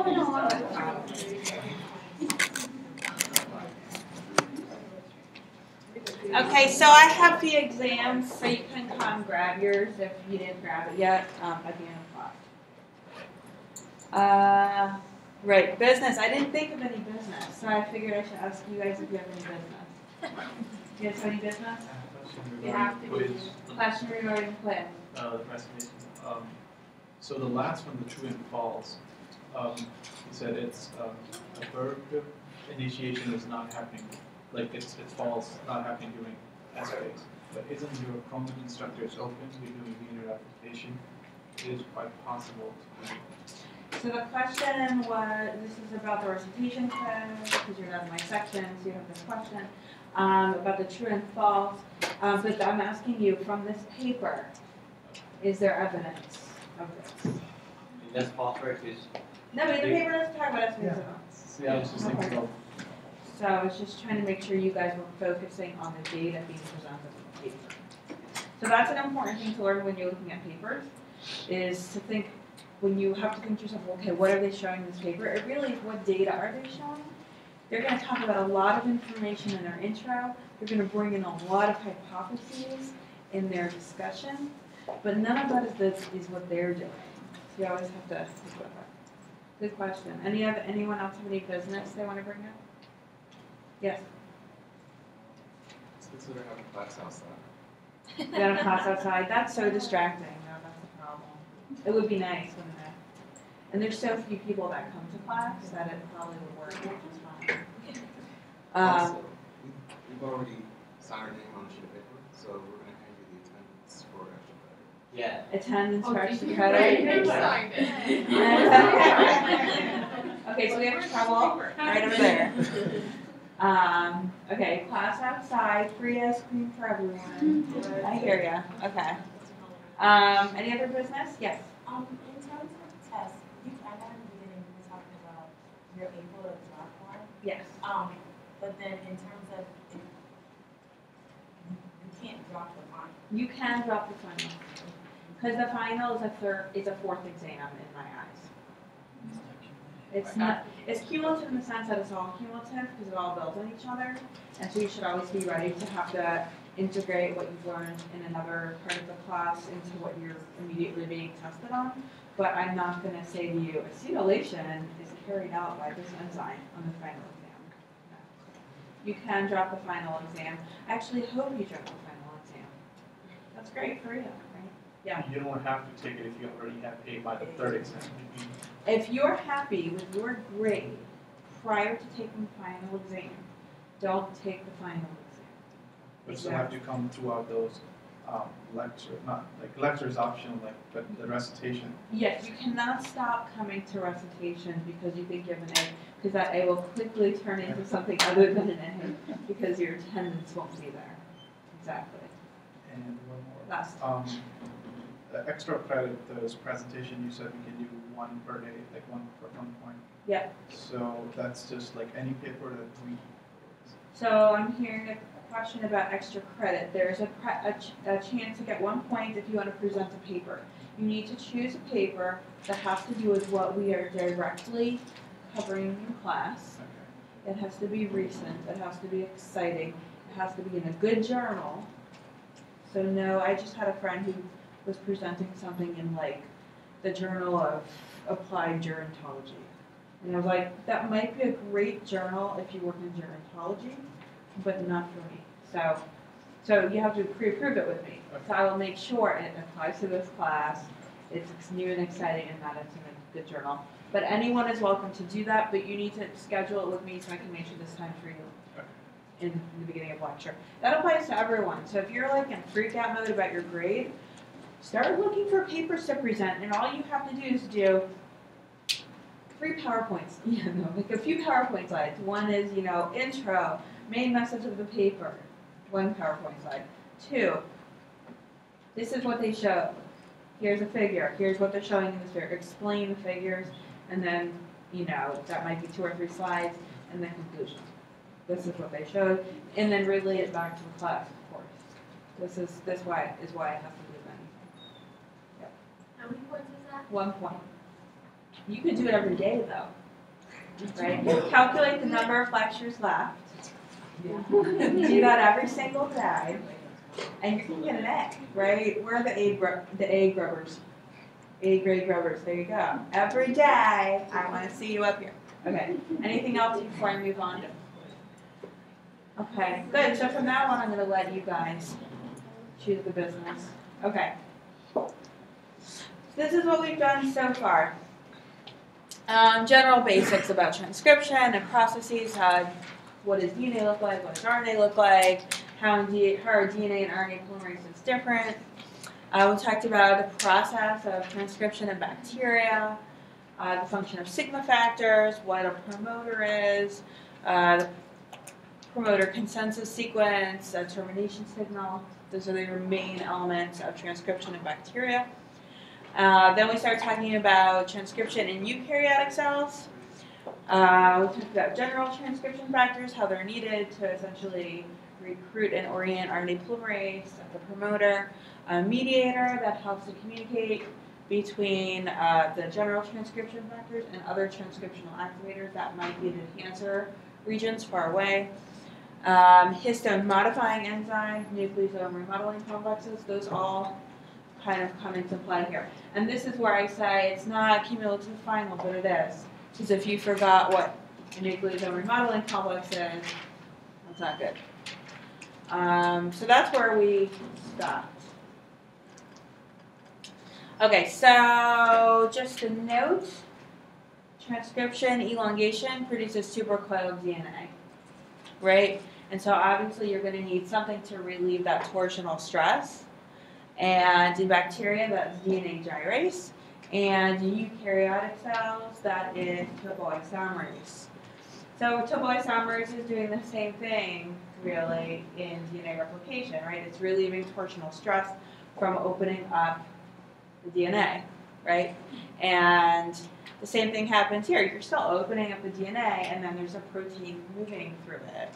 going on? Okay, so I have the exams, so you can come grab yours if you didn't grab it yet at the end of class. Right, business. I didn't think of any business, so I figured I should ask you guys if you have any business. Do you guys have any business? You have to. Question regarding quiz. The presentation. So the last one, the true and false, you said it's a verb initiation is not happening, like it's false, not happening during S phase. But isn't your Chrome instructors open to doing the inner application? It is quite possible to do. So the question was, this is about the recitation quiz, because you're not in my section, so you have this question about the true and false. But I'm asking you, from this paper, is there evidence of this? That's false, right? No, but the paper doesn't talk about S-phase. Yeah, I was just thinking of. So I was just trying to make sure you guys were focusing on the data being presented in the paper. So that's an important thing to learn when you're looking at papers, is to think, when you have to think to yourself, okay, what are they showing in this paper? It really is, what data are they showing? They're going to talk about a lot of information in their intro. They're going to bring in a lot of hypotheses in their discussion, but none of that is what they're doing. So you always have to think about that. Good question. Anyone else have any business they want to bring up? Yes? Let's consider having class outside. You got a class outside? That's so distracting. No, that's a problem. It would be nice, wouldn't it? And there's so few people that come to class that it probably would work just fine. Also, we've already signed our name on a sheet of paper, so we're going to hand you the attendance for extra credit. Yeah. Attendance for extra Right, credit. you signed it. Okay, so we have trouble right over there. Okay, class outside, free ice cream for everyone. I hear ya. Okay. Any other business? Yes. In terms of tests, I know in the beginning we were talking about you're able to drop one. Yes. But then in terms of you can't drop the final. You can drop the final. Because the final is a fourth exam in my eyes. It's not. It's cumulative in the sense that it's all cumulative because it all builds on each other, and so you should always be ready to have to integrate what you've learned in another part of the class into what you're immediately being tested on. But I'm not going to say to you, acetylation is carried out by this enzyme on the final exam. No. You can drop the final exam. I actually hope you drop the final exam. That's great for you, right? Yeah. You don't have to take it if you already have A by the third exam. If you're happy with your grade prior to taking the final exam, don't take the final exam. But still have to come throughout those lecture is optional, but the recitation. Yes, you cannot stop coming to recitation because you think you have an A, because that A will quickly turn into something other than an A, because your attendance won't be there. Exactly. And one more. Last. The extra credit, those presentation, you said we can do one per day, like one for 1 point. Yeah. So that's just like any paper that we. So I'm hearing a question about extra credit. There's a chance to get 1 point if you want to present a paper. You need to choose a paper that has to do with what we are directly covering in class. Okay. It has to be recent. It has to be exciting. It has to be in a good journal. So no, I just had a friend who was presenting something in like the Journal of Applied Gerontology. And I was like, that might be a great journal if you work in gerontology, but not for me. So you have to pre-approve it with me. So I will make sure it applies to this class, it's new and exciting, and that it's in a good journal. But anyone is welcome to do that, but you need to schedule it with me so I can make sure this time for you in the beginning of lecture. That applies to everyone. So if you're like in freak out mode about your grade, start looking for papers to present, and all you have to do is do 3 PowerPoints. Yeah, no, like a few PowerPoint slides. One is, intro, main message of the paper, 1 PowerPoint slide. 2, this is what they show. Here's a figure. Here's what they're showing in this figure. Explain the figures, and then, that might be 2 or 3 slides, and then conclusion. This is what they showed, and then relay it back to the class, of course. This is why it has to be. How many points is that? 1 point. You could do it every day though, right? Calculate the number of lectures left. Do that every single day, and you can get an A, right? Where are the A grubbers? A grade grubbers, there you go. Every day, I want to see you up here. Okay, anything else before I move on? Okay, good. So from now on, I'm going to let you guys choose the business. Okay. This is what we've done so far. General basics about transcription and processes. What does DNA look like? What does RNA look like? How are DNA and RNA polymerases different? We talked about the process of transcription in bacteria, the function of sigma factors, what a promoter is, the promoter consensus sequence, a termination signal. Those are your main elements of transcription in bacteria. Then we start talking about transcription in eukaryotic cells. We talked about general transcription factors, how they're needed to essentially recruit and orient RNA polymerase, the promoter, a mediator that helps to communicate between the general transcription factors and other transcriptional activators that might be in enhancer regions far away. Histone modifying enzyme, nucleosome remodeling complexes, those all kind of come into play here. And this is where I say it's not cumulative final, but it is. Because if you forgot what a nucleosome remodeling complex is, that's not good. So that's where we stopped. Okay, so just a note, transcription elongation produces supercoiled DNA, right? And so obviously you're going to need something to relieve that torsional stress. And in bacteria, that's DNA gyrase. And in eukaryotic cells, that is topoisomerase. So topoisomerase is doing the same thing, really, in DNA replication, right? It's relieving torsional stress from opening up the DNA, right? And the same thing happens here. You're still opening up the DNA, and then there's a protein moving through it.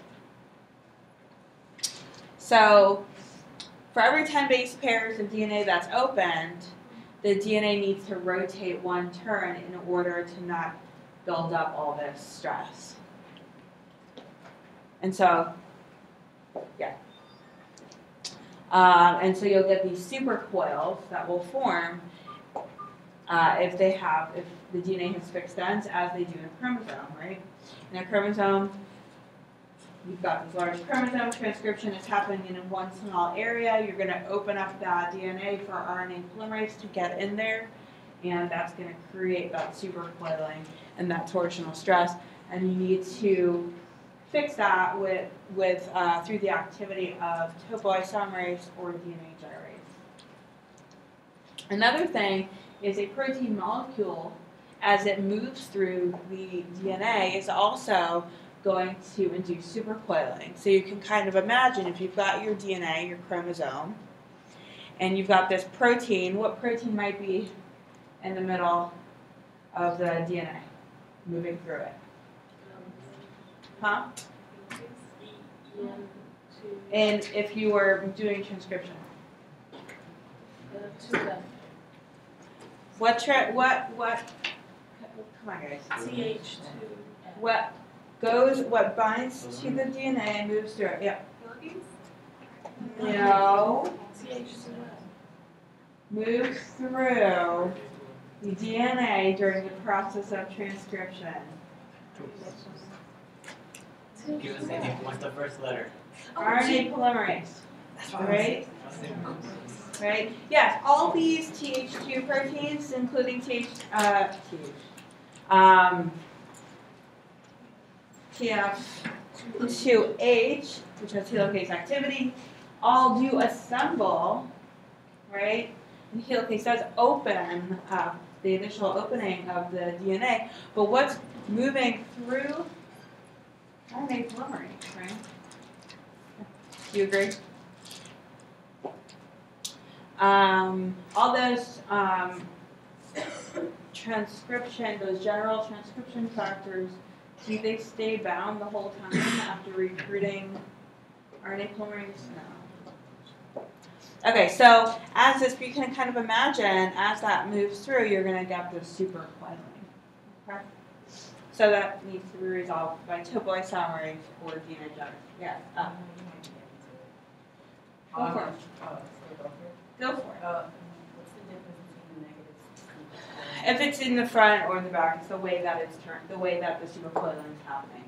So for every 10 base pairs of DNA that's opened, the DNA needs to rotate one turn in order to not build up all this stress. And so, yeah. And so you'll get these supercoils that will form if the DNA has fixed ends, as they do in a chromosome, right? In a chromosome, you've got this large chromosome, transcription is happening in one small area. You're going to open up that DNA for RNA polymerase to get in there, and that's going to create that supercoiling and that torsional stress. And you need to fix that through the activity of topoisomerase or DNA gyrase. Another thing is a protein molecule, as it moves through the DNA, is also going to induce supercoiling. So you can kind of imagine if you've got your DNA, your chromosome, and you've got this protein, what protein might be in the middle of the DNA moving through it? Huh? And if you were doing transcription? What, come on guys. CH2. What binds to the DNA and moves through it? Yeah. No. Moves through the DNA during the process of transcription. Give us anything. What's the first letter? RNA polymerase. Right? Right? Yes, all these TH2 proteins, including TF2H, which has helicase activity, all do assemble, right? And helicase does open up the initial opening of the DNA, but what's moving through RNA polymerase, right? Do you agree? All those those general transcription factors, do they stay bound the whole time after recruiting RNA polymerase? No. Okay, so as this, you can kind of imagine, as that moves through, you're going to get this supercoiling, Okay. So that needs to be resolved by topoisomerase or DNA genetics. Yes. Go for it. Go for it. What's the difference between the negatives? If it's in the front or in the back, it's the way that it's turned, the way that the supercoiling is happening.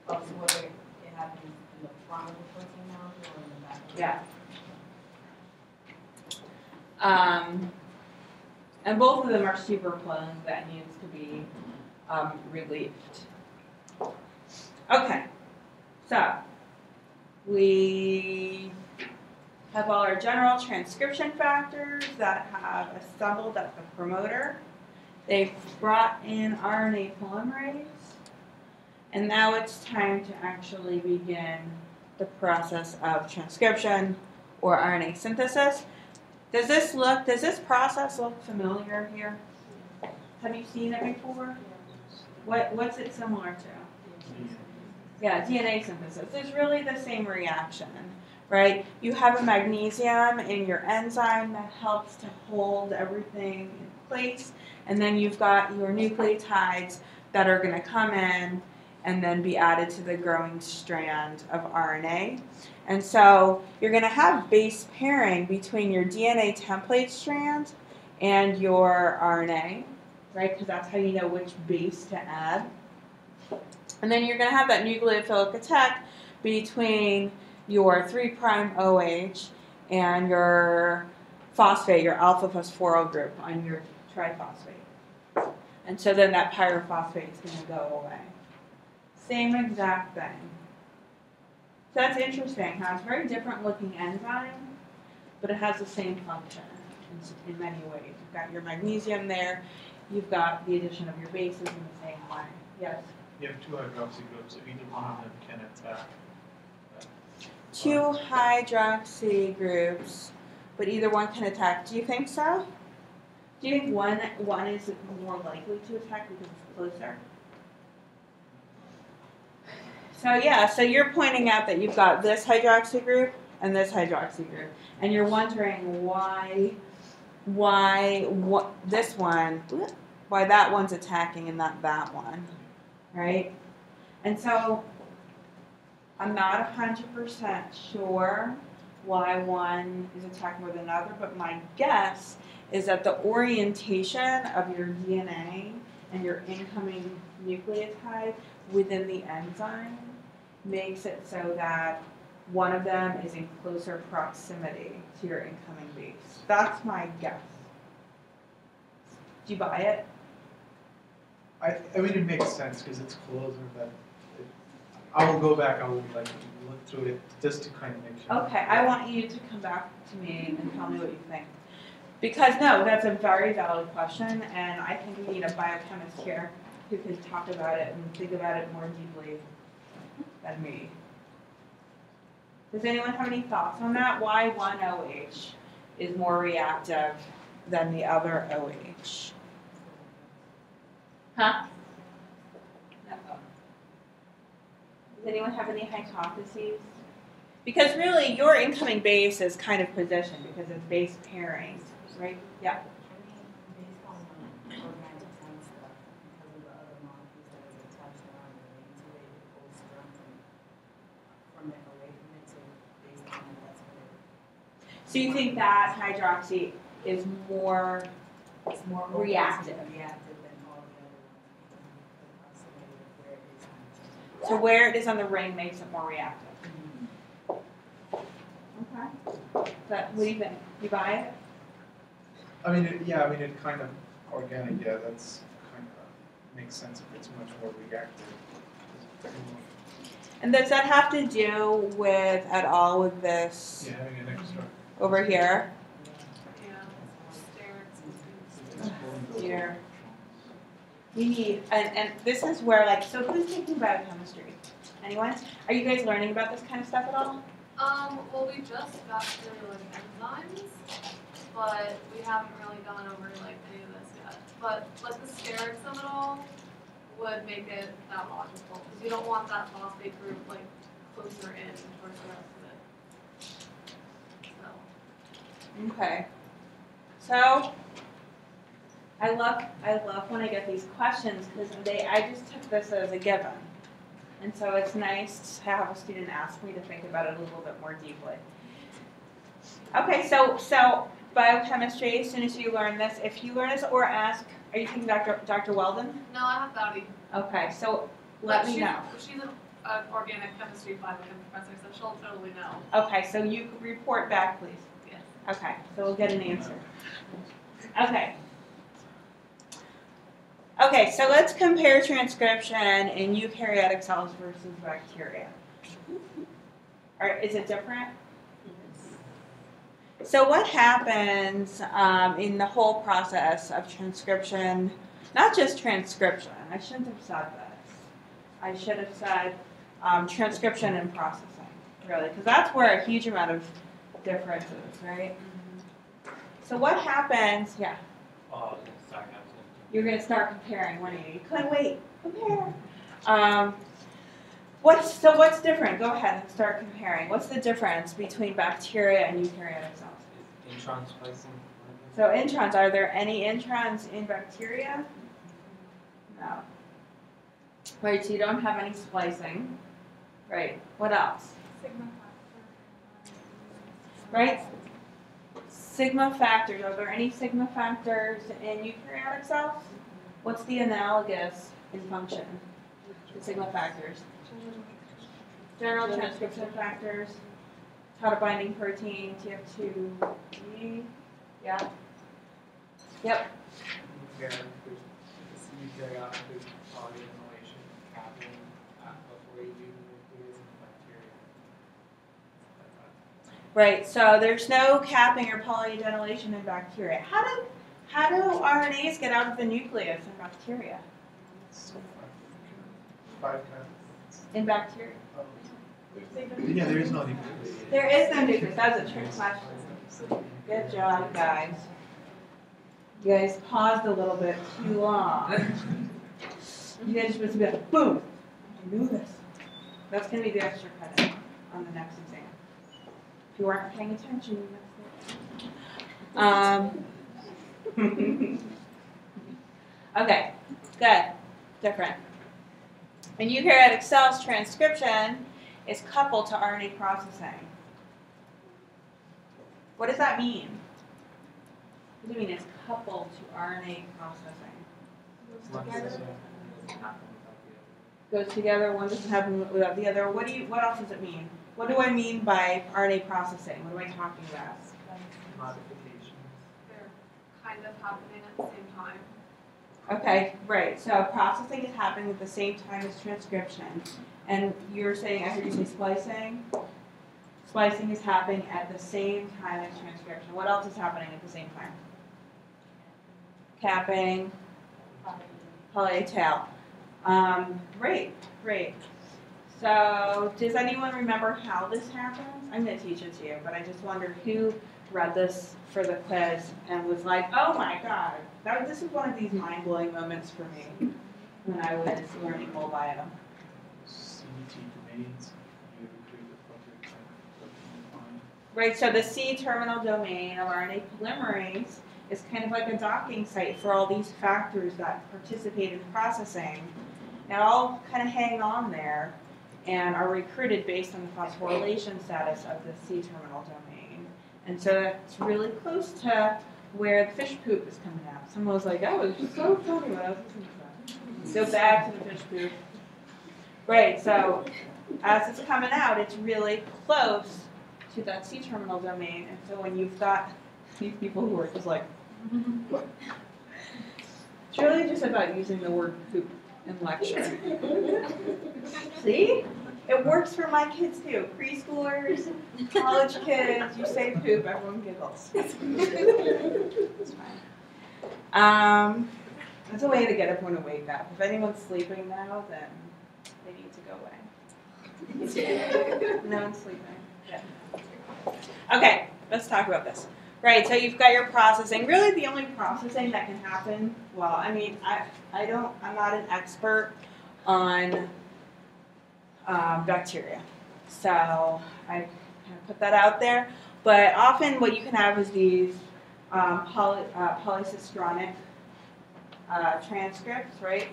Oh, so whether it happens in the front of the protein molecule or in the back? Yeah. And both of them are supercoiling that needs to be relieved. Okay. So we have all our general transcription factors that have assembled at the promoter. They've brought in RNA polymerase. And now it's time to actually begin the process of transcription or RNA synthesis. Does this process look familiar here? Have you seen it before? What's it similar to? Yeah, DNA synthesis. It's really the same reaction, right? You have a magnesium in your enzyme that helps to hold everything in place, and then you've got your nucleotides that are going to come in and then be added to the growing strand of RNA. And so you're going to have base pairing between your DNA template strand and your RNA, right? Because that's how you know which base to add. And then you're going to have that nucleophilic attack between your 3' OH and your phosphate, your alpha phosphoryl group on your triphosphate. And so then that pyrophosphate is going to go away. Same exact thing. So that's interesting how it's a very different looking enzyme, but it has the same function in many ways. You've got your magnesium there, you've got the addition of your bases in the same way. Yes? You have two hydroxy groups, so either one of them can attack. Two hydroxy groups, but either one can attack. Do you think so? Do you think one is more likely to attack because it's closer? So yeah, so you're pointing out that you've got this hydroxy group and this hydroxy group, and you're wondering why that one's attacking and not that one, right? And so I'm not 100% sure why one is attacked more than another, but my guess is that the orientation of your DNA and your incoming nucleotide within the enzyme makes it so that one of them is in closer proximity to your incoming base. That's my guess. Do you buy it? I mean, it makes sense because it's closer, but I will go back, I will like look through it just to kind of make sure. Okay, I want you to come back to me and tell me what you think. Because no, that's a very valid question, and I think we need a biochemist here who can talk about it and think about it more deeply than me. Does anyone have any thoughts on that? Why one OH is more reactive than the other OH? Huh? No. Does anyone have any hypotheses? Because really, your incoming base is kind of positioned because it's base pairing, right? Yeah. Based on organic chem stuff, because of the other molecules that are attached around it, into it, it pulls strength from it away from it, so based on it, that's what it. So you think that hydroxy is more It's more reactive. Reactive than all the other ones, because of the proximity of where it is on the chem. so where it is on the ring makes it more reactive. Okay. But what do you think? You buy it? I mean, it kind of organic, yeah, that's kind of makes sense if it's much more reactive. And does that have to do with at all with this Yeah, having an extra. over here? It's pulling Here. We need, and this is where like, so who's taking biochemistry? Anyone? Are you guys learning about this kind of stuff at all? Well, we just got through like enzymes, but we haven't really gone over like any of this yet. But like the sterics of it all would make it that logical, because you don't want that phosphate group like closer in towards the rest of it. So Okay. So, I love when I get these questions because I just took this as a given. And so it's nice to have a student ask me to think about it a little bit more deeply. Okay, so biochemistry, as soon as you learn this, if you learn this or ask, are you thinking Dr. Weldon? No, I have Dowdy. Okay, so let me know. She's an organic chemistry biochem professor, so she'll totally know. Okay, so you report back, please. Yes. Okay, so we'll get an answer. Okay. Okay, so let's compare transcription in eukaryotic cells versus bacteria. Is it different? So what happens in the whole process of transcription, not just transcription, I shouldn't have said this. I should have said transcription and processing, really, because that's where a huge amount of difference is, right? So what happens, yeah? Sorry, You're going to start comparing, weren't you? You couldn't wait. Compare. What's different? Go ahead and start comparing. What's the difference between bacteria and eukaryotic cells? is intron splicing. So introns, are there any introns in bacteria? No. Right, so you don't have any splicing. Right, what else? Sigma Right? Sigma factors, are there any sigma factors in eukaryotic cells? What's the analogous in function to sigma factors? General transcription factors, title binding protein, TF2E, yeah? Yep. Eukaryotic polyadenylation happening before you do nucleus in bacteria. Right, so there's no capping or polyadenylation in bacteria. How do RNAs get out of the nucleus in bacteria? Five times. In bacteria? Yeah, there is no nucleus. There is no nucleus. That was a trick question. Good job, guys. You guys paused a little bit too long. You guys supposed to be like, boom! I knew this. That's going to be the extra credit on the next exam. If you weren't paying attention, that's it. Okay, good. Different. In eukaryotic cells, transcription is coupled to RNA processing. What does that mean? What do you mean it's coupled to RNA processing? Goes together, one doesn't happen without the other. What else does it mean? What do I mean by RNA processing? What am I talking about? Modifications. They're kind of happening at the same time. Okay, right. So processing is happening at the same time as transcription. And you're saying, I heard you say splicing? Splicing is happening at the same time as transcription. What else is happening at the same time? Capping, poly-A-tail. Great. So does anyone remember how this happens? I'm going to teach it to you, but I just wonder who read this for the quiz and was like, oh my god, this is one of these mind-blowing moments for me when I was learning whole bio. CT domains, you create the appropriate kind of protein. Right, so the C-terminal domain of RNA polymerase is kind of like a docking site for all these factors that participate in processing. Now all kind of hang on there and are recruited based on the phosphorylation status of the C-terminal domain. And so that's really close to where the fish poop is coming out. Someone was like, oh, it was so funny when I was listening to that. Go back to the fish poop. Right, so as it's coming out, it's really close to that C-terminal domain. And so when you've got these people who are just like, it's really just about using the word poop in lecture. See? It works for my kids too. Preschoolers, college kids, you say poop, everyone giggles. It's fine. That's a way to get everyone to wake up. If anyone's sleeping now, then they need to go away. No one's sleeping. Yeah. Okay, let's talk about this. Right, so you've got your processing. Really the only processing that can happen, well, I mean, I'm not an expert on bacteria. So I kind of put that out there. But often what you can have is these polycistronic transcripts, right?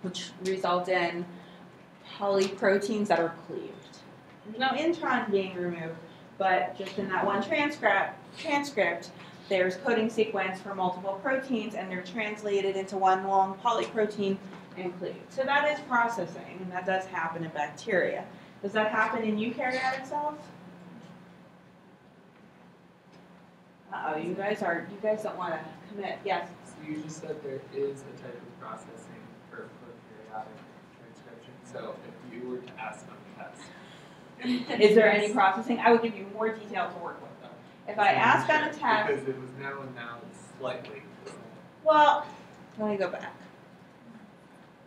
Which result in polyproteins that are cleaved. There's no intron being removed, but just in that one transcript, there's coding sequence for multiple proteins, and they're translated into one long polyprotein and cleaved. So that is processing, and that does happen in bacteria. Does that happen in eukaryotic cells? Uh-oh, you guys don't want to commit. Yes. So you just said there is a type of processing for prokaryotic transcription. So if you were to ask on the test, Is there any processing? I would give you more detail to work with. If I ask on a test, because it was now and now it's slightly. well, let me go back.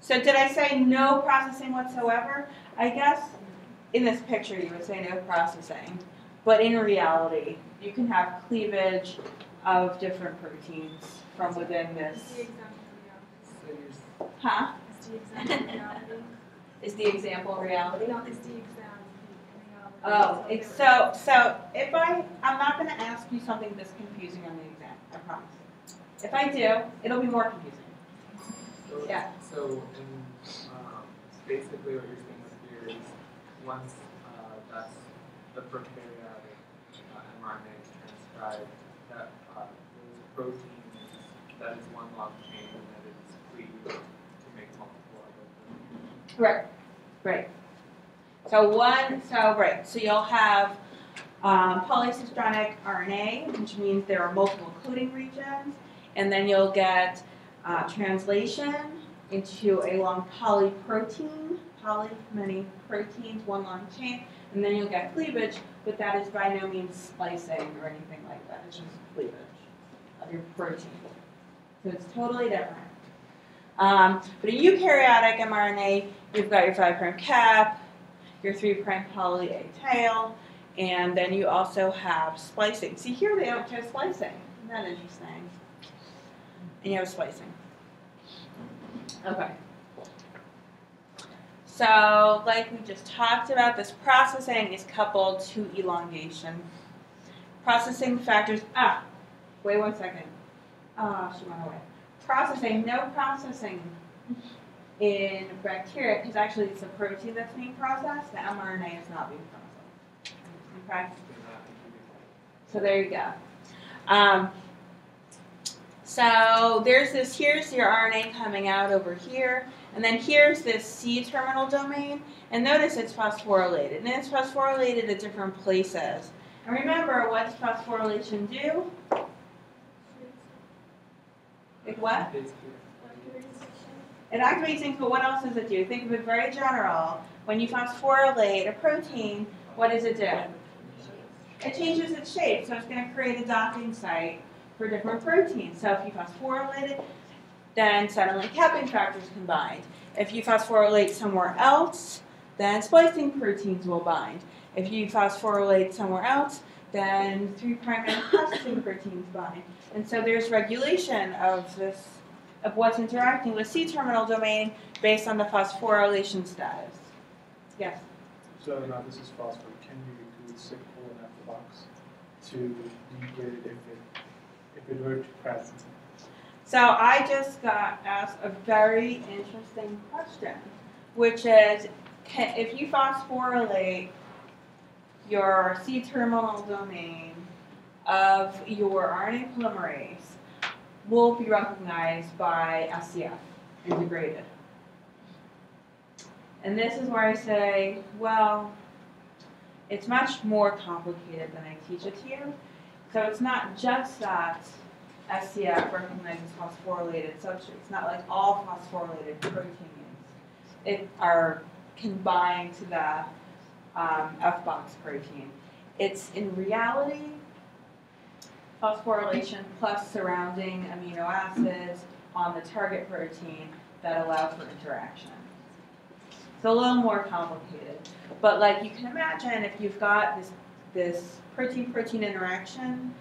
So did I say no processing whatsoever? I guess in this picture you would say no processing, but in reality, you can have cleavage of different proteins from within this. Is the example So you're Huh? reality? Is the example reality? No, is the exam reality? Oh, it's so if I'm not going to ask you something this confusing on the exam, I promise. If I do, it'll be more confusing. So, Yeah. So in, basically what you're saying with here is once that's the prokaryotic mRNA is transcribed, that those proteins, that is one long chain and that is cleaved to make multiple other proteins. Right. Right. So you'll have polycistronic RNA, which means there are multiple coding regions, and then you'll get translation into a long polyprotein, many proteins, one long chain, and then you'll get cleavage, but that is by no means splicing or anything like that. It's just cleavage of your protein. So it's totally different. But a eukaryotic mRNA, you've got your 5' cap, your 3' poly A tail, and then you also have splicing. See, here they don't show splicing. Isn't that interesting? And you have splicing. Okay. So, like we just talked about, this processing is coupled to elongation. Processing factors, wait 1 second. She went away. Processing, no processing in bacteria, because actually it's a protein that's being processed, the mRNA is not being processed. Okay? So there you go. So here's your RNA coming out over here, and then here's this C-terminal domain, and notice it's phosphorylated, and it's phosphorylated at different places. And remember, what does phosphorylation do? Like what? It activates things, but what else does it do? Think of it very general. When you phosphorylate a protein, what does it do? It changes its shape, so it's going to create a docking site for different proteins. So if you phosphorylate it, then suddenly capping factors combine. If you phosphorylate somewhere else, then splicing proteins will bind. If you phosphorylate somewhere else, then 3' and processing proteins bind. And so there's regulation of what's interacting with C-terminal domain based on the phosphorylation status. Yes? So now this is phosphor. Can you include sick hole in after box to degrade it if it were to present? So I just got asked a very interesting question, which is, if you phosphorylate your C-terminal domain of your RNA polymerase, will be recognized by SCF and degraded. And this is where I say, well, it's much more complicated than I teach it to you. So it's not just that SCF recognizes phosphorylated substrates. It's not like all phosphorylated proteins are combined to the F-box protein. It's in reality phosphorylation plus surrounding amino acids on the target protein that allow for interaction. It's a little more complicated. But like you can imagine, if you've got this protein-protein interaction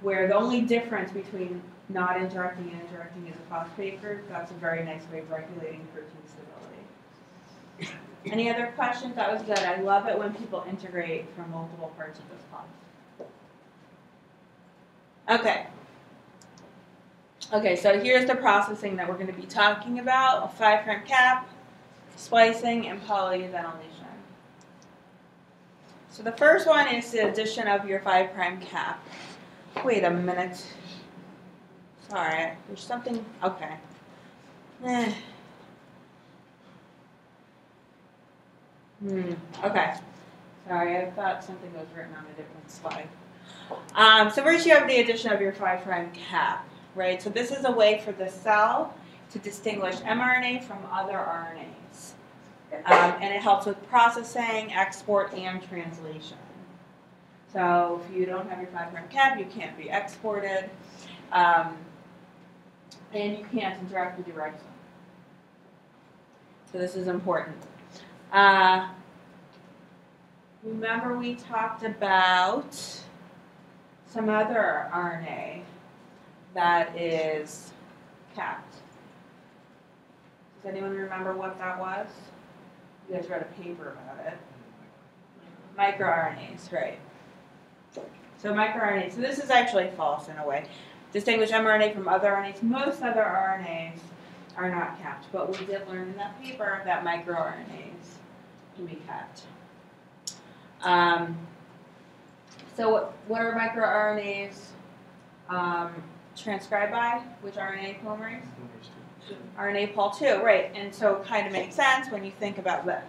where the only difference between not interacting and interacting is a phosphate group, that's a very nice way of regulating protein stability. Any other questions? That was good. I love it when people integrate from multiple parts of this pond. Okay. Okay, so here's the processing that we're going to be talking about: a 5' cap, splicing, and polyvenylation. So the first one is the addition of your 5' cap. Wait a minute. Sorry, there's something. Okay. Okay. Sorry, I thought something was written on a different slide. So first you have the addition of your 5' cap, right? So this is a way for the cell to distinguish mRNA from other RNAs. And it helps with processing, export, and translation. So if you don't have your 5' cap, you can't be exported. And you can't interact with your ribosome. So this is important. Remember we talked about some other RNA that is capped. Does anyone remember what that was? You guys read a paper about it. MicroRNAs, right. So microRNAs. So this is actually false in a way. Distinguish mRNA from other RNAs. Most other RNAs are not capped, but we did learn in that paper that microRNAs can be capped. So what are microRNAs transcribed by? Which RNA polymerase? RNA pol 2, right. And so it kind of makes sense when you think about this,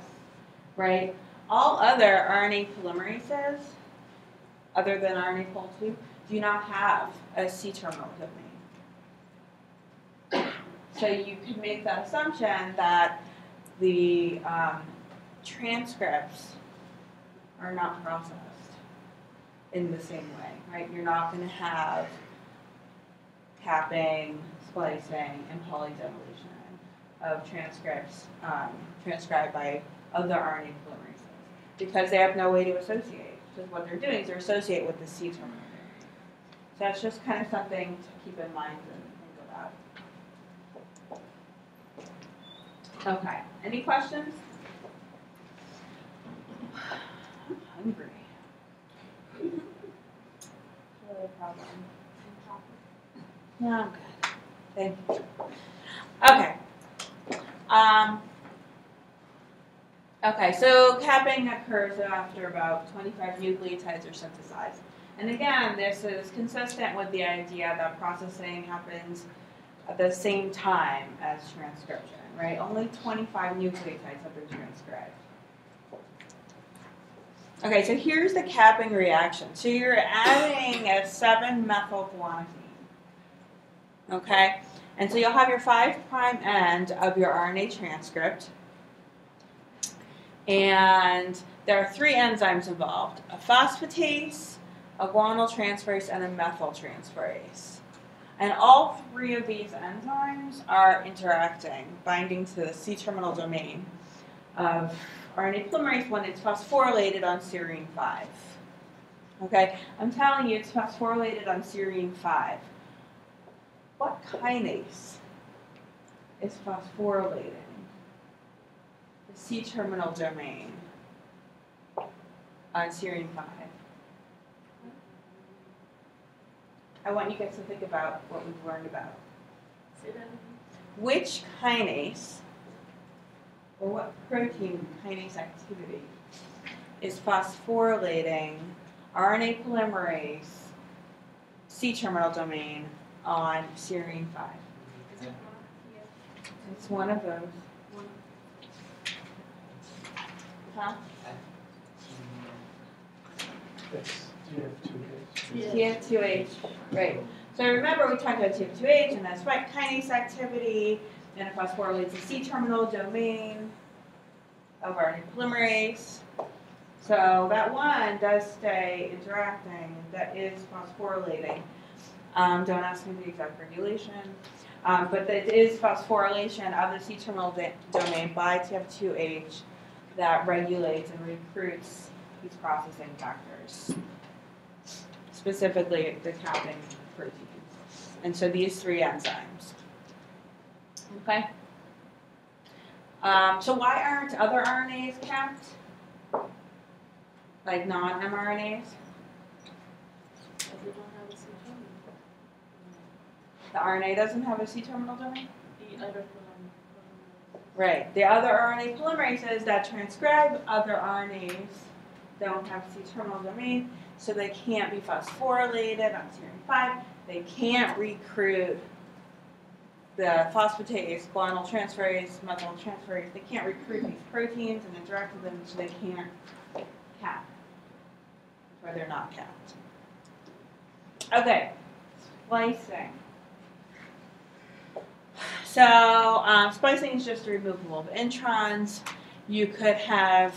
right? All other RNA polymerases, other than RNA pol 2, do not have a C-terminal domain. So you can make that assumption that the transcripts are not processed in the same way, right? You're not going to have capping, splicing, and polydenylation of transcripts transcribed by other RNA polymerases because they have no way to associate. Because what they're doing is they're associate with the C-terminal. So that's just kind of something to keep in mind and think about. Okay, any questions? I'm hungry. Really a problem. No, I'm good. Thank you. Okay. Okay, so capping occurs after about 25 nucleotides are synthesized. And again, this is consistent with the idea that processing happens at the same time as transcription, right? Only 25 nucleotides have been transcribed. Okay, so here's the capping reaction. So you're adding a 7-methylguanidine. Okay, and so you'll have your 5' end of your RNA transcript. And there are 3 enzymes involved: a phosphatase, a guanyl transferase, and a methyltransferase. And all 3 of these enzymes are interacting, binding to the C-terminal domain of RNA polymerase when it's phosphorylated on serine 5. Okay, I'm telling you it's phosphorylated on serine 5. What kinase is phosphorylating the C-terminal domain on serine 5? I want you guys to think about what we've learned about. Which kinase, or what protein kinase activity, is phosphorylating RNA polymerase C-terminal domain on serine 5? It's one of those. Huh? TF2H, right. So remember we talked about TF2H and that's right, kinase activity, and it phosphorylates the C-terminal domain of RNA polymerase. So that one does stay interacting, that is phosphorylating. Don't ask me the exact regulation, but it is phosphorylation of the C-terminal domain by TF2H that regulates and recruits these processing factors, specifically the capping proteins. And so these 3 enzymes. Okay? So why aren't other RNAs capped? Like non-mRNAs? The RNA doesn't have a C-terminal domain? The other Right. The other RNA polymerases that transcribe other RNAs don't have C-terminal domain, so they can't be phosphorylated on serine 5. They can't recruit the phosphatase, guanyl transferase, methyl transferase. They can't recruit these proteins and interact with them, so they can't cap. That's why they're not capped. Okay, splicing. So splicing is just the removal of introns. You could have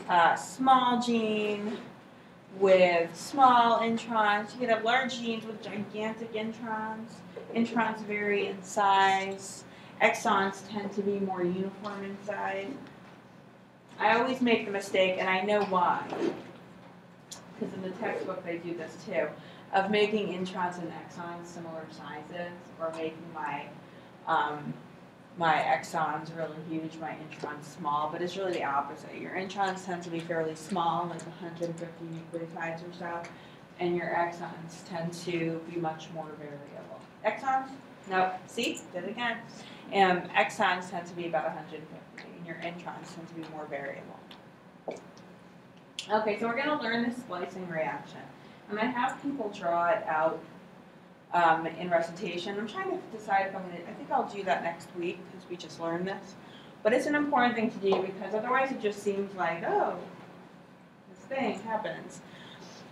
a small gene with small introns. You could have large genes with gigantic introns. Introns vary in size. Exons tend to be more uniform in size. I always make the mistake, and I know why, because in the textbook they do this too, of making introns and exons similar sizes, or making my my exons really huge, my introns small, but it's really the opposite. Your introns tend to be fairly small, like 150 nucleotides or so, and your exons tend to be much more variable. Exons? Nope. See? Did it again. Exons tend to be about 150, and your introns tend to be more variable. Okay, so we're going to learn the splicing reaction. I'm going to have people draw it out in recitation. I'm trying to decide if I'm going to, I think I'll do that next week because we just learned this. But it's an important thing to do because otherwise it just seems like, oh, this thing happens.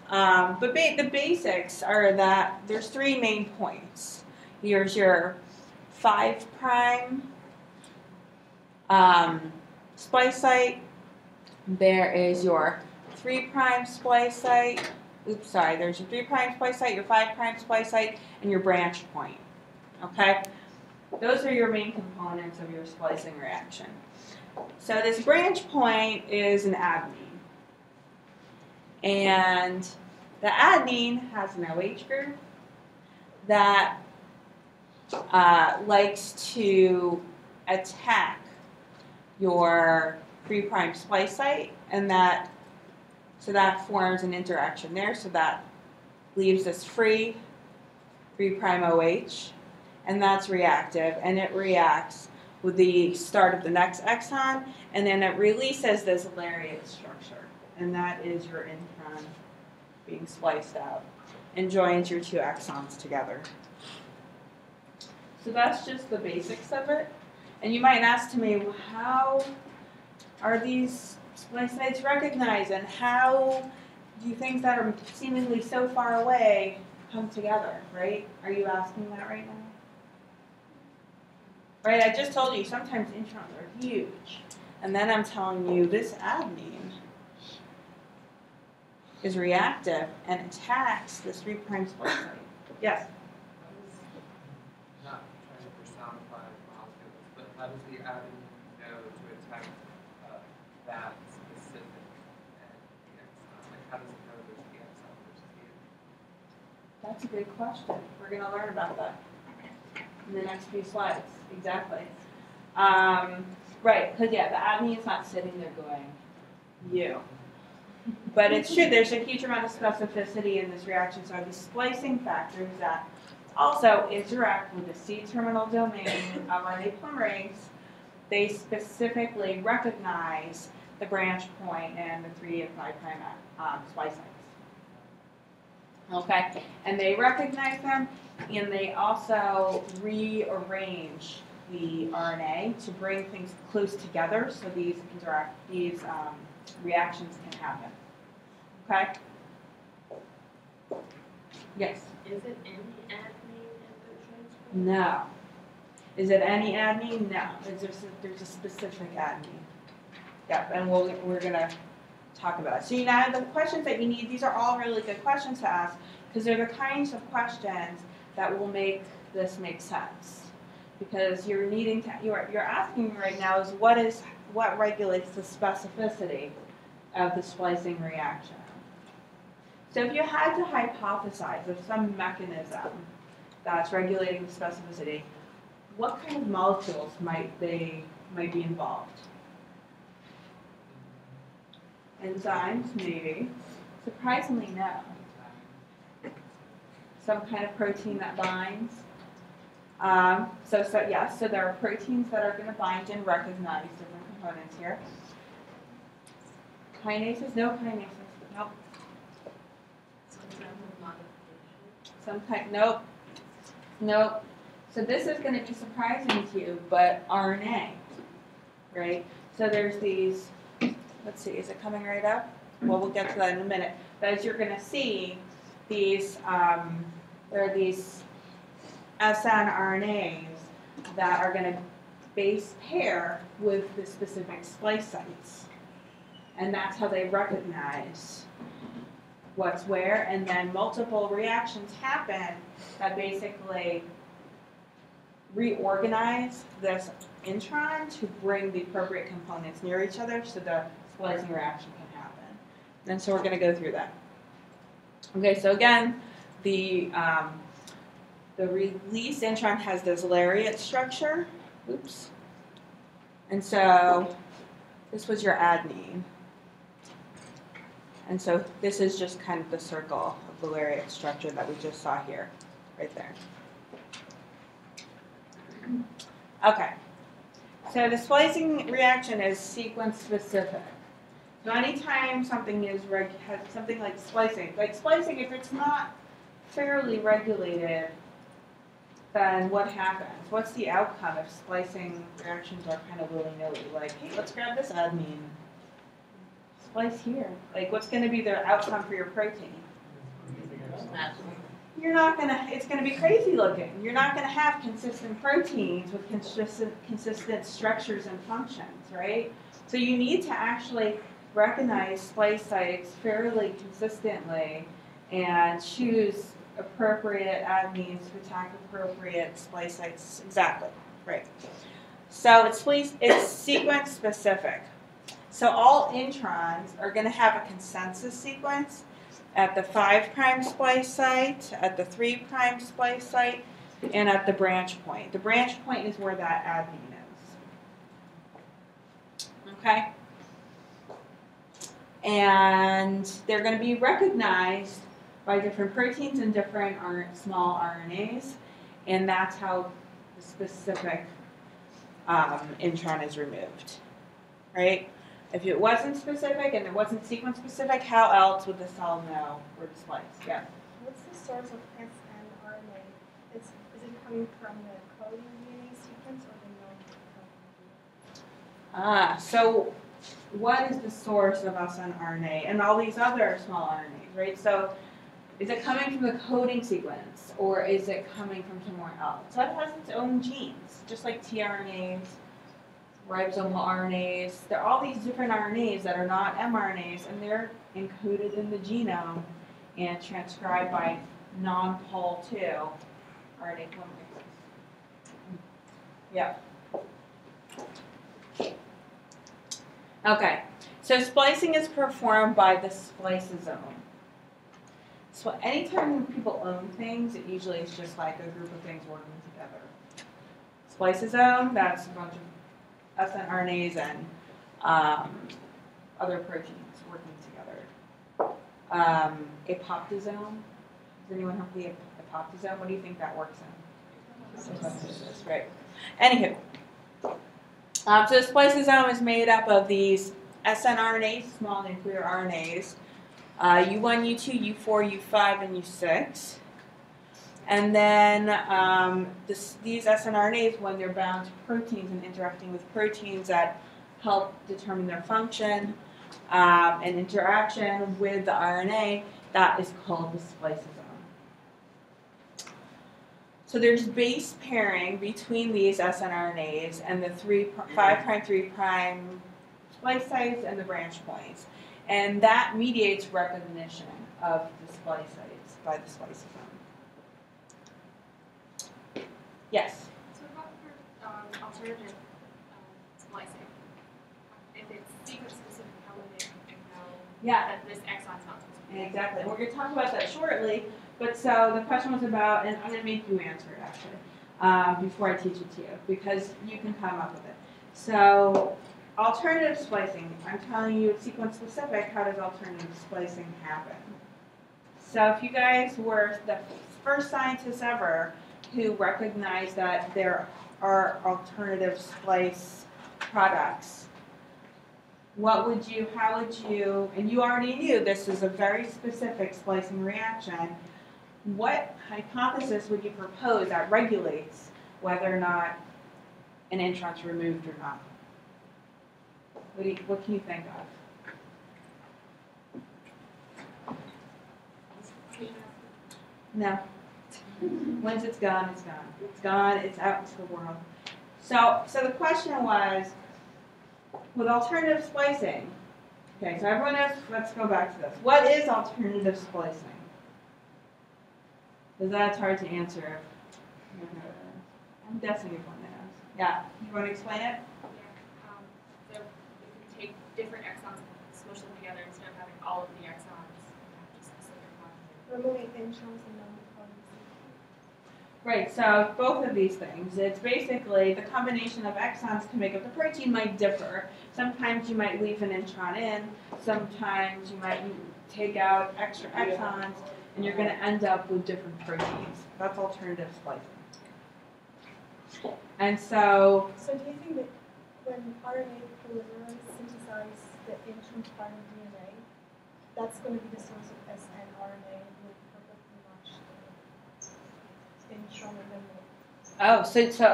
But the basics are that there's 3 main points. Here's your 5' splice site. There is your 3' splice site. Oops, sorry, there's your 3' splice site, your 5' splice site, and your branch point. Okay? Those are your main components of your splicing reaction. So this branch point is an adenine. And the adenine has an OH group that likes to attack your 3' splice site, and so that forms an interaction there, so that leaves this free 3' OH, and that's reactive, and it reacts with the start of the next exon, and then it releases this lariat structure, and that is your intron being spliced out, and joins your 2 exons together. So that's just the basics of it. And you might ask to me, well, how are these splice sites recognized, and how do things that are seemingly so far away come together, right? Are you asking that right now? Right, I just told you sometimes introns are huge, and then I'm telling you this adenine is reactive and attacks this 3' splice site. Yes? Not trying to personify molecules, but how does the adenine know to attack that specific exon? Like, how does it know there's the exon versus the adenine? That's a good question. We're going to learn about that in the next few slides. Exactly. Right, because yeah, the adenine is not sitting there going, you. But it's true, there's a huge amount of specificity in this reaction. So the splicing factors that also interact with the C-terminal domain of RNA polymerase, they specifically recognize the branch point and the 3' and 5' splice sites. Okay, and they recognize them, and they also rearrange the RNA to bring things close together so these reactions can happen. Okay? Yes? Is it any adenine in the transport? No. Is it any adenine? No. There's a specific adenine. Yep, and we're going to talk about it. So now the questions that you need, these are all really good questions to ask because they're the kinds of questions that will make this make sense. Because you're asking right now is what regulates the specificity of the splicing reaction. So if you had to hypothesize of some mechanism that's regulating the specificity, what kind of molecules might be involved? Enzymes, maybe. Surprisingly, no. some kind of protein that binds. So there are proteins that are going to bind and recognize different components here. Kinases, no kinases, nope. Nope. So this is going to be surprising to you, but RNA, right? So there's these, let's see, is it coming right up? Well, we'll get to that in a minute. But as you're going to see, these, there are these snRNAs that are going to base pair with the specific splice sites. And that's how they recognize what's where, and then multiple reactions happen that basically reorganize this intron to bring the appropriate components near each other so the splicing reaction can happen. And so we're going to go through that. Okay, so again, the release intron has this lariat structure. Oops. And so this was your adenine. And so this is just kind of the circle of the lariat structure that we just saw here, right there. Okay, so the splicing reaction is sequence specific. So anytime something is has something like splicing, if it's not fairly regulated, then what happens? What's the outcome if splicing reactions are kind of willy-nilly? Like, hey, let's grab this adenine. Splice here. Like, what's going to be the outcome for your protein? You're not going to, it's going to be crazy looking. You're not going to have consistent proteins with consistent structures and functions, right? So you need to actually recognize splice sites fairly consistently and choose appropriate adenines to attack appropriate splice sites. Exactly, right. So it's sequence specific. So all introns are going to have a consensus sequence at the 5' splice site, at the 3' splice site, and at the branch point. The branch point is where that adenine is. Okay? And they're going to be recognized by different proteins and different small RNAs, and that's how the specific intron is removed, right? If it wasn't specific and it wasn't sequence specific, how else would the cell know where to splice? Yeah. What's the source of snRNA? Is it coming from the coding DNA sequence or the non-coding DNA? So what is the source of snRNA and all these other small RNAs, right? So is it coming from the coding sequence or is it coming from somewhere else? So it has its own genes, just like tRNAs, ribosomal RNAs. There are all these different RNAs that are not mRNAs, and they're encoded in the genome and transcribed by non-pol II RNA polymerases. Yeah. Okay, so splicing is performed by the spliceosome. So anytime people own things, it usually is just like a group of things working together. Spliceosome, that's a bunch of snRNAs and other proteins working together. Apoptosome. Does anyone have the apoptosome? What do you think that works in? Right. Anywho, so the spliceosome is made up of these snRNAs, small nuclear RNAs, U1, U2, U4, U5, and U6. And then these snRNAs, when they're bound to proteins and interacting with proteins that help determine their function and interaction with the RNA, that is called the spliceosome. So there's base pairing between these snRNAs and the 5', 3' splice sites and the branch points. And that mediates recognition of the splice sites by the spliceosome. Yes? So what for alternative splicing? If it's sequence specific, how would it know that this exon's not specific? Exactly. We're going to talk about that shortly. But so the question was about, and I'm going to make you answer it actually, before I teach it to you, because you can come up with it. So alternative splicing, I'm telling you it's sequence specific. How does alternative splicing happen? So if you guys were, the first scientists ever who recognized that there are alternative splice products, how would you, and you already knew this is a very specific splicing reaction, what hypothesis would you propose that regulates whether or not an intron's removed or not? What can you think of? No. Once it's gone, it's gone. It's gone, it's out into the world. So the question was, with alternative splicing, okay, so everyone knows, let's go back to this. What is alternative splicing? Because that's hard to answer. I'm guessing everyone knows. Yeah, you want to explain it? So you can take different exons, smush them together instead of having all of the exons have just specific ones. Removing introns and non-defined. Right, so both of these things, it's basically the combination of exons to make up the protein might differ. Sometimes you might leave an intron in, sometimes you might take out extra exons, and you're going to end up with different proteins. That's alternative splicing. And so, So do you think that when RNA polymerase synthesize the intron part of DNA, that's going to be the source of snRNA with perfectly matched intron and then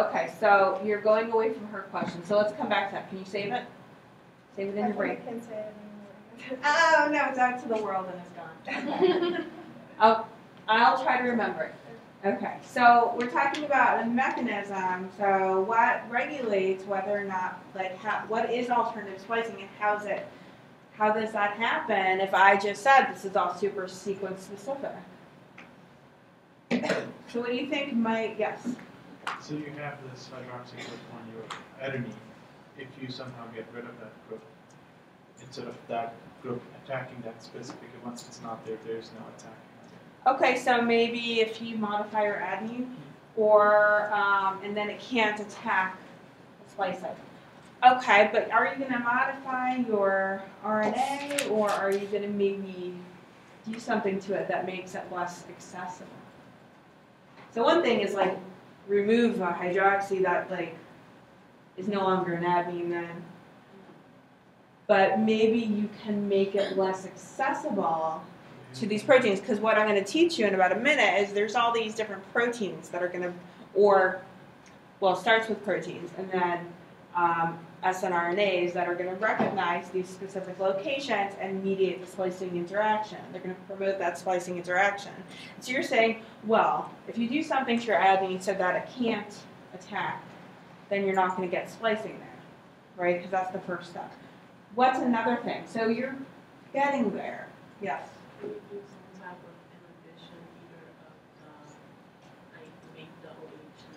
okay, so you're going away from her question. So let's come back to that. Can you save it? Save it in your brain. I can't say it anymore. Oh, no, it's out to the world and it's gone. Okay. I'll try to remember it. Okay, so we're talking about a mechanism. So what regulates whether or not, what is alternative splicing and how does that happen if I just said this is all super sequence specific? So what do you think yes? So you have this hydroxy group on your adenine. If you somehow get rid of that group, instead of that group attacking that specific, once it's not there, there's no attacking. Okay, so maybe if you modify your adenine, or and then it can't attack the splice site. Okay, but are you going to modify your RNA, or are you going to maybe do something to it that makes it less accessible? So one thing is remove a hydroxy that is no longer an adenine then, but maybe you can make it less accessible to these proteins, because what I'm going to teach you in about a minute is there's all these different proteins that are going to, it starts with proteins, and then snRNAs that are going to recognize these specific locations and mediate the splicing interaction. They're going to promote that splicing interaction. So you're saying, well, if you do something to your adenine so that it can't attack, then you're not going to get splicing there, right? Because that's the first step. What's another thing? So you're getting there. Yes? Could we do some type of inhibition, either of make the OH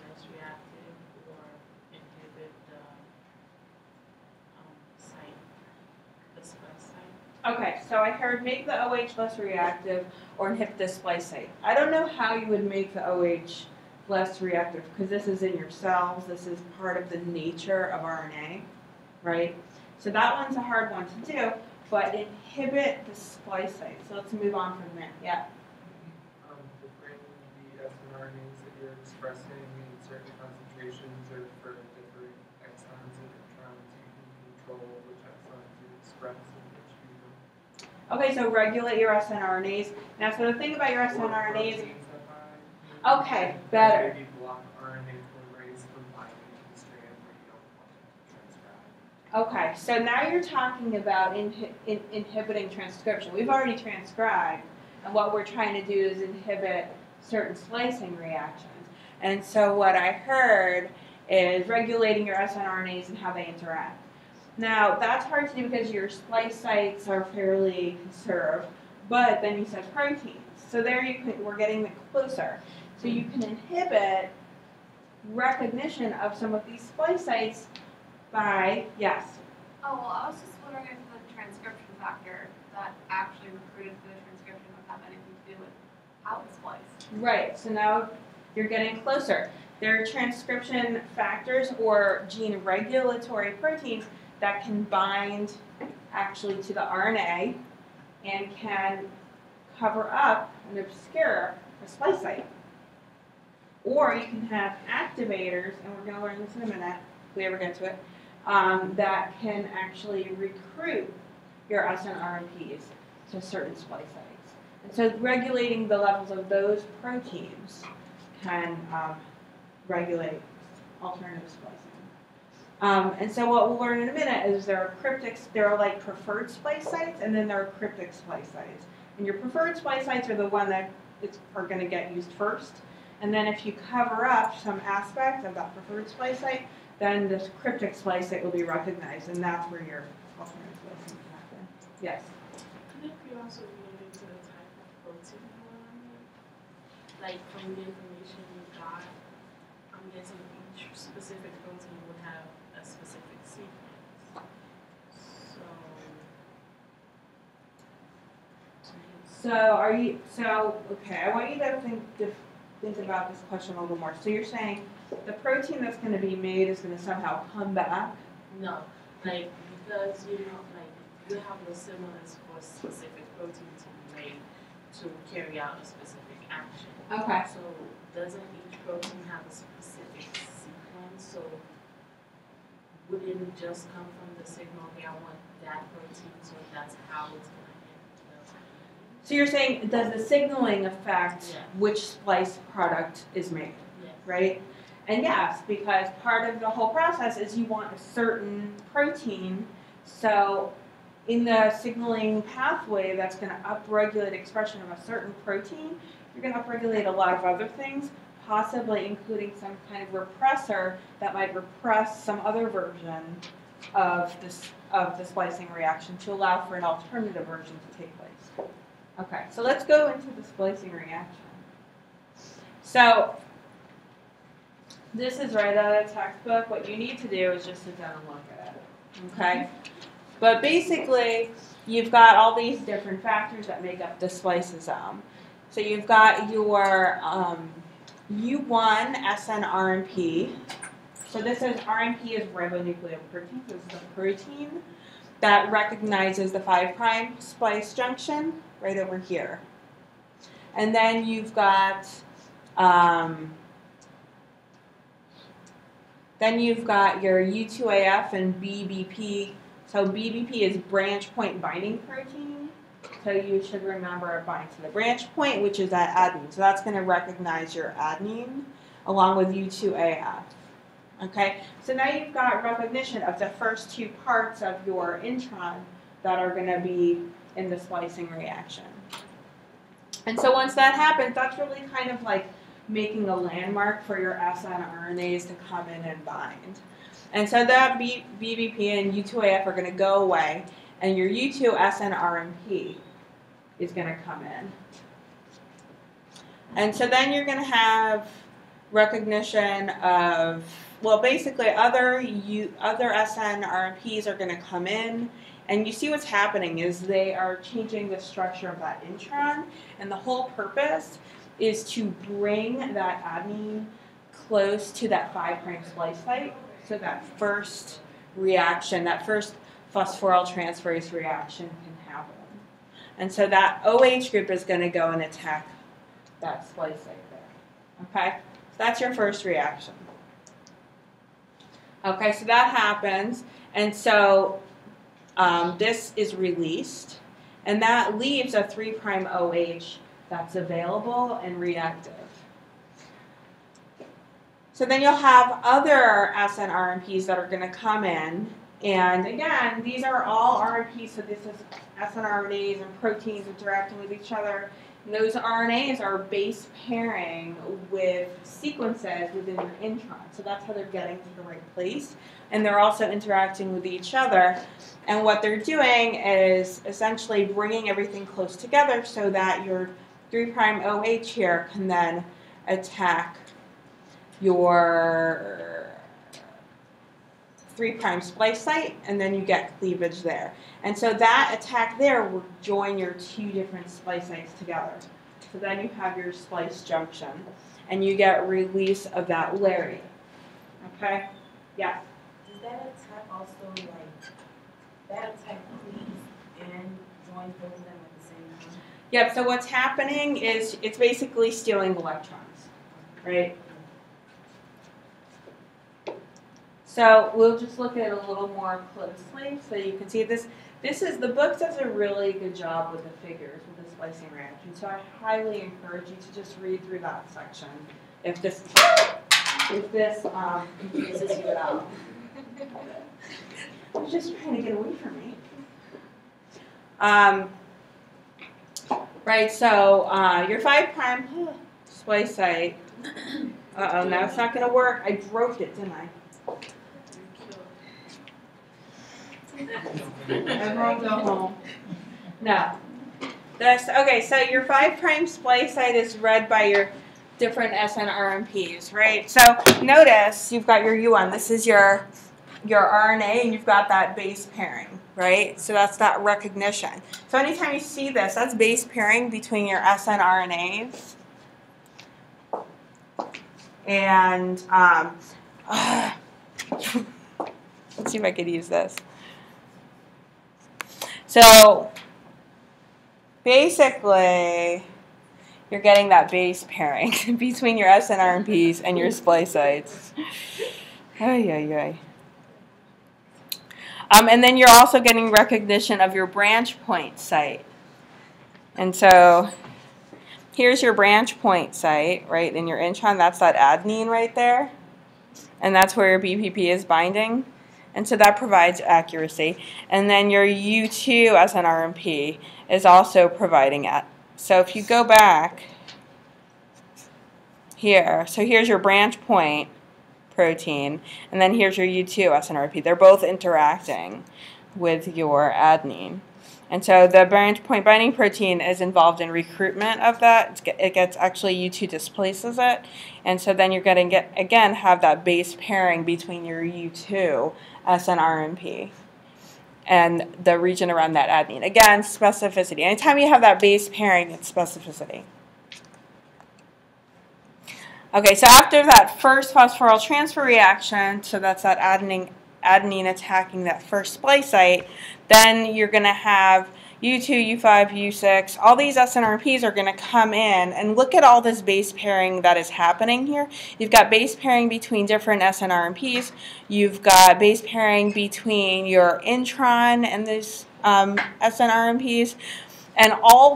less reactive or inhibit the site, the splice site? Okay, so I heard make the OH less reactive or inhibit the splice site. I don't know how you would make the OH less reactive, because this is in your cells, this is part of the nature of RNA, right? So that one's a hard one to do. But inhibit the splice site. So let's move on from there. Yeah. To bring the snRNAs that you're expressing in certain concentrations or for different exons and introns, you can control which exons you express and which you don't. Okay, so regulate your snRNAs. Now, so the thing about your snRNAs. Okay, better. Maybe block RNA polymerase from binding to the strand where you don't want it to transcribe. Okay, so now you're talking about inhibiting transcription. We've already transcribed, and what we're trying to do is inhibit certain splicing reactions. And so what I heard is regulating your snRNAs and how they interact. Now, that's hard to do because your splice sites are fairly conserved, but then you said proteins. So there we're getting closer. So you can inhibit recognition of some of these splice sites by, yes? Oh, well, I was just wondering if the transcription factor that actually recruited for the transcription would have anything to do with how it's spliced. Right, so now you're getting closer. There are transcription factors or gene regulatory proteins that can bind actually to the RNA and can cover up and obscure a splice site. Or you can have activators, and we're going to learn this in a minute, if we ever get to it, that can actually recruit your SNRMPs to certain splice sites. And so regulating the levels of those proteins can regulate alternative splicing. And so what we'll learn in a minute is there are like preferred splice sites, and then there are cryptic splice sites. And your preferred splice sites are the one that are going to get used first. And then if you cover up some aspect of that preferred splice site, then this cryptic splice site will be recognized, and that's where your alternative splicing can happen. Yes? Could it be also related to the type of protein around it? Like from the information you got, I'm guessing each specific protein would have a specific sequence. Okay, I want you to think about this question a little more. So you're saying the protein that's going to be made is going to somehow come back? No, like because you have the stimulus for a specific protein to be made to carry out a specific action. Okay. So doesn't each protein have a specific sequence? So would it just come from the signal, okay, I want that protein, so that's how it's going to end up? So you're saying, does the signaling affect which splice product is made, right? And yes, because part of the whole process is you want a certain protein, so in the signaling pathway that's going to upregulate expression of a certain protein, you're going to upregulate a lot of other things, possibly including some kind of repressor that might repress some other version of the splicing reaction to allow for an alternative version to take place. Okay, so let's go into the splicing reaction. So this is right out of the textbook. What you need to do is just sit down and look at it. Okay? But basically, you've got all these different factors that make up the spliceosome. So you've got your U1 SNRMP. So this is RMP is ribonucleoprotein. This is the protein that recognizes the 5' splice junction right over here. And then you've got your U2AF and BBP. So BBP is branch point binding protein. So you should remember it binds to the branch point, which is at adenine. So that's going to recognize your adenine along with U2AF. Okay, so now you've got recognition of the first two parts of your intron that are going to be in the splicing reaction. And so once that happens, that's really kind of like making a landmark for your SNRNAs to come in and bind. And so that BBP and U2AF are going to go away, and your U2 SNRMP is going to come in. And so then you're going to have recognition of, well, basically other SNRMPs are going to come in, and you see what's happening is they are changing the structure of that intron, and the whole purpose is to bring that adenine close to that 5' splice site, so that first reaction, that first phosphoryltransferase reaction can happen. And so that OH group is going to go and attack that splice site there. Okay? So that's your first reaction. Okay, so that happens, and so this is released, and that leaves a 3' OH that's available and reactive. So then you'll have other SNRMPs that are going to come in, and again, these are all RNPs, so this is SNRNAs and proteins interacting with each other. And those RNAs are base pairing with sequences within your intron, so that's how they're getting to the right place. And they're also interacting with each other. And what they're doing is essentially bringing everything close together so that your 3' OH here can then attack your 3' splice site, and then you get cleavage there. And so that attack there will join your two different splice sites together. So then you have your splice junction, and you get release of that lariat. Okay? Yeah? Does that attack also, like, that attack cleaves and joins both of them at the same time? Yep, so what's happening is it's basically stealing electrons, right? So we'll just look at it a little more closely so you can see this. The book does a really good job with the figures, with the splicing reaction. So I highly encourage you to just read through that section. If this confuses you at all. I was just trying to get away from me. Right, so your 5' splice site. Uh-oh, now it's not going to work. I broke it, didn't I? Everyone go home. No. Okay, so your 5' splice site is read by your different SNRMPs, right? So notice you've got your U1. This is your RNA, and you've got that base pairing, right? So that's that recognition. So anytime you see this, that's base pairing between your SNRNAs. And let's see if I could use this. So basically, you're getting that base pairing between your SNRMPs and your splice sites. And then you're also getting recognition of your branch point site. And so here's your branch point site, right, in your intron. That's that adenine right there. And that's where your BPP is binding. And so that provides accuracy. And then your U2 SNRMP is also providing it. So if you go back here, so here's your branch point protein, and then here's your U2 SNRP. They're both interacting with your adenine. And so the branch point binding protein is involved in recruitment of that. It gets actually U2 displaces it. And so then you're going to again have that base pairing between your U2 SNRMP and the region around that adenine. Again, specificity. Anytime you have that base pairing, it's specificity. Okay, so after that first phosphoryl transfer reaction, so that's that adenine attacking that first splice site, then you're going to have U2, U5, U6. All these SNRPs are going to come in, and look at all this base pairing that is happening here. You've got base pairing between different SNRPs. You've got base pairing between your intron and these SNRPs. And all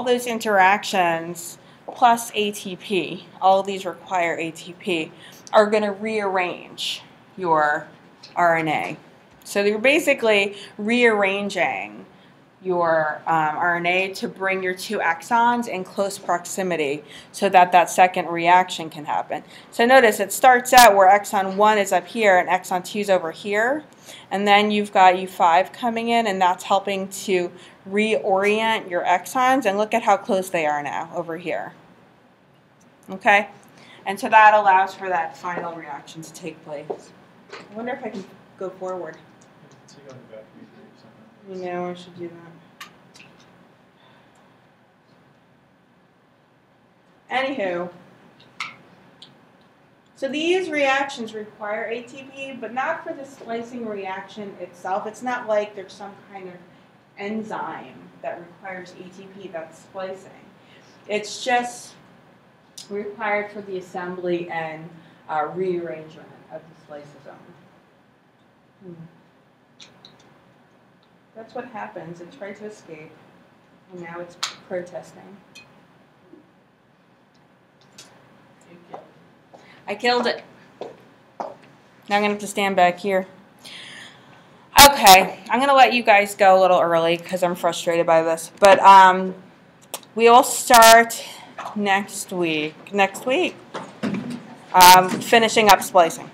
those interactions plus ATP, all of these require ATP, are going to rearrange your RNA. So you're basically rearranging your RNA to bring your two exons in close proximity so that that second reaction can happen. So notice it starts out where exon 1 is up here and exon 2 is over here. And then you've got U5 coming in, and that's helping to reorient your exons. And look at how close they are now over here. Okay? And so that allows for that final reaction to take place. I wonder if I can go forward. Take on the back or something. You know, I should do that. Anywho, so these reactions require ATP, but not for the splicing reaction itself. It's not like there's some kind of enzyme that requires ATP that's splicing. It's just required for the assembly and rearrangement of the spliceosome. That's what happens. It tried to escape, and now it's protesting. I killed it. Now I'm going to have to stand back here. Okay, I'm going to let you guys go a little early because I'm frustrated by this. But we will start next week. Finishing up splicing.